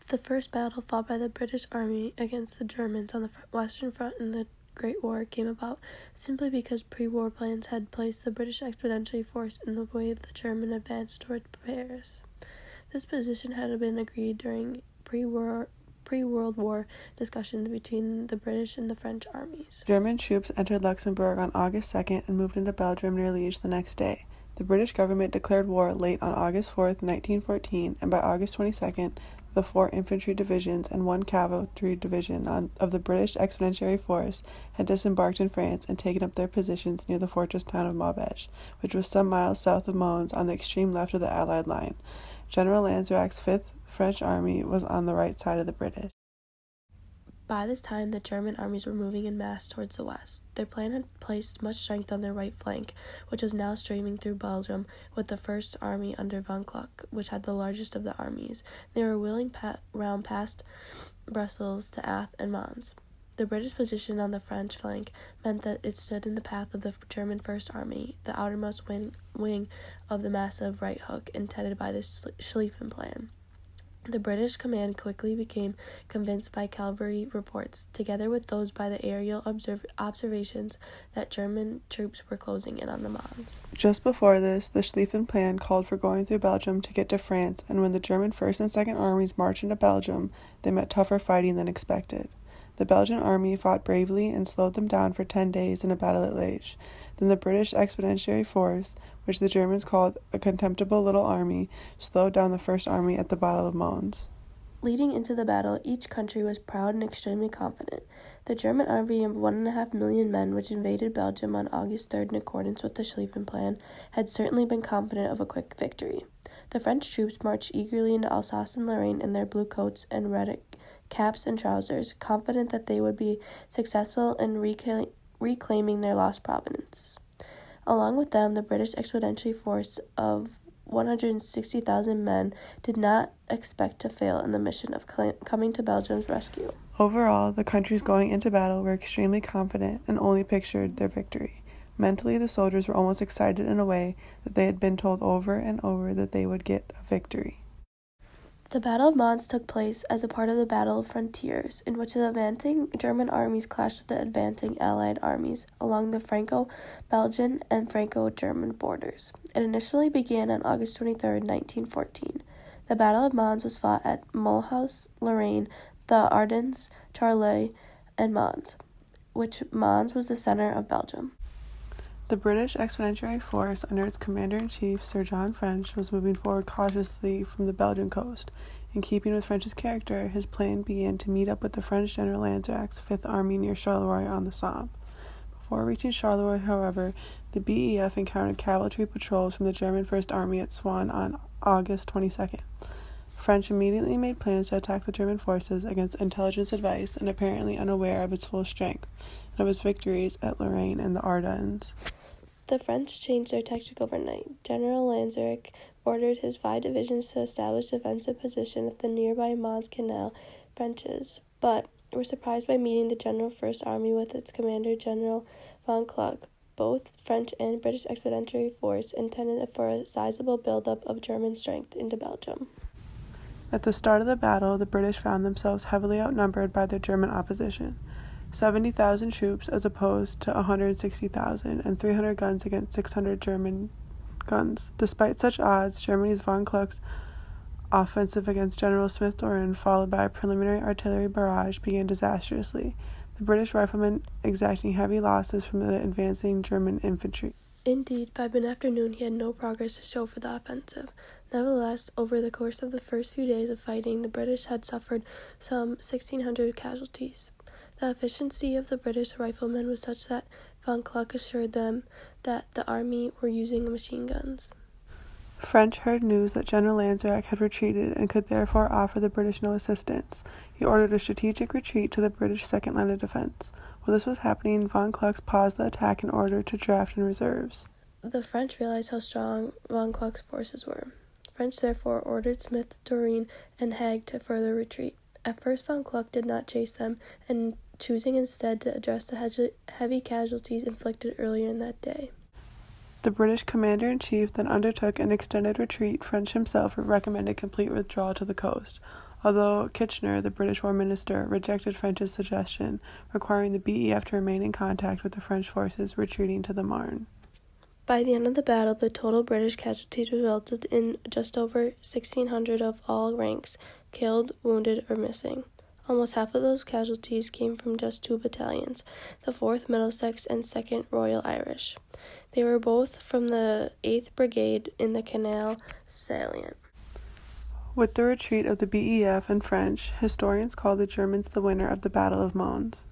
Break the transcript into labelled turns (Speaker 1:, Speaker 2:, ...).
Speaker 1: The first battle fought by the British Army against the Germans on the Western Front in the Great War came about simply because pre-war plans had placed the British Expeditionary Force in the way of the German advance toward Paris. This position had been agreed during pre-World War discussions between the British and the French armies.
Speaker 2: German troops entered Luxembourg on August 2nd and moved into Belgium near Liège the next day. The British government declared war late on August 4th, 1914, and by August 22nd, the 4 infantry divisions and 1 cavalry division of the British Expeditionary Force had disembarked in France and taken up their positions near the fortress town of Maubeuge, which was some miles south of Mons on the extreme left of the Allied line. General Lanzerac's 5th French Army was on the right side of the British.
Speaker 1: By this time, the German armies were moving in mass towards the west. Their plan had placed much strength on their right flank, which was now streaming through Belgium, with the First Army under von Kluck, which had the largest of the armies. They were wheeling round past Brussels to Ath and Mons. The British position on the French flank meant that it stood in the path of the German First Army, the outermost wing of the massive right hook intended by the Schlieffen Plan. The British command quickly became convinced by cavalry reports, together with those by the aerial observations, that German troops were closing in on the Mons.
Speaker 2: Just before this, the Schlieffen Plan called for going through Belgium to get to France, and when the German First and Second Armies marched into Belgium, they met tougher fighting than expected. The Belgian army fought bravely and slowed them down for 10 days in a battle at Liège. Then the British Expeditionary Force, which the Germans called a contemptible little army, slowed down the First Army at the Battle of Mons.
Speaker 1: Leading into the battle, each country was proud and extremely confident. The German army of 1.5 million men, which invaded Belgium on August 3rd in accordance with the Schlieffen Plan, had certainly been confident of a quick victory. The French troops marched eagerly into Alsace and Lorraine in their blue coats and red caps and trousers, confident that they would be successful in reclaiming their lost provinces. Along with them, the British Expeditionary Force of 160,000 men did not expect to fail in the mission of coming to Belgium's rescue.
Speaker 2: Overall, the countries going into battle were extremely confident and only pictured their victory. Mentally, the soldiers were almost excited in a way that they had been told over and over that they would get a victory.
Speaker 1: The Battle of Mons took place as a part of the Battle of Frontiers, in which the advancing German armies clashed with the advancing Allied armies along the Franco-Belgian and Franco-German borders. It initially began on August 23, 1914. The Battle of Mons was fought at Mulhouse, Lorraine, the Ardennes, Charleroi, and Mons, which Mons was the center of Belgium.
Speaker 2: The British Expeditionary Force, under its Commander-in-Chief Sir John French, was moving forward cautiously from the Belgian coast. In keeping with French's character, his plan began to meet up with the French General Lanzerac's 5th Army near Charleroi on the Somme. Before reaching Charleroi, however, the BEF encountered cavalry patrols from the German First Army at Swan on August 22nd. French immediately made plans to attack the German forces against intelligence advice and apparently unaware of its full strength and of its victories at Lorraine and the Ardennes.
Speaker 1: The French changed their tactic overnight. General Lanzerac ordered his 5 divisions to establish defensive position at the nearby Mons Canal trenches, but were surprised by meeting the General First Army with its commander, General von Kluck. Both French and British Expeditionary Force intended for a sizable buildup of German strength into Belgium.
Speaker 2: At the start of the battle, the British found themselves heavily outnumbered by their German opposition. 70,000 troops as opposed to 160,000 and 300 guns against 600 German guns. Despite such odds, Germany's von Kluck's offensive against General Smith-Doran, followed by a preliminary artillery barrage, began disastrously, the British riflemen exacting heavy losses from the advancing German infantry.
Speaker 1: Indeed, by mid-afternoon he had no progress to show for the offensive. Nevertheless, over the course of the first few days of fighting, the British had suffered some 1,600 casualties. The efficiency of the British riflemen was such that von Kluck assured them that the army were using machine guns.
Speaker 2: French heard news that General Lanzerac had retreated and could therefore offer the British no assistance. He ordered a strategic retreat to the British second line of defense. While this was happening, von Kluck paused the attack in order to draft in reserves.
Speaker 1: The French realized how strong von Kluck's forces were. French therefore ordered Smith, Doreen, and Haig to further retreat. At first, von Kluck did not chase them, and choosing instead to address the heavy casualties inflicted earlier in that day.
Speaker 2: The British commander-in-chief then undertook an extended retreat. French himself recommended complete withdrawal to the coast. although Kirchner, the British War Minister, rejected French's suggestion, requiring the BEF to remain in contact with the French forces retreating to the Marne.
Speaker 1: By the end of the battle, the total British casualties resulted in just over 1,600 of all ranks, killed, wounded, or missing. Almost half of those casualties came from just 2 battalions, the 4th Middlesex and 2nd Royal Irish. They were both from the 8th Brigade in the Canal salient.
Speaker 2: With the retreat of the BEF and French, historians call the Germans the winner of the Battle of Mons.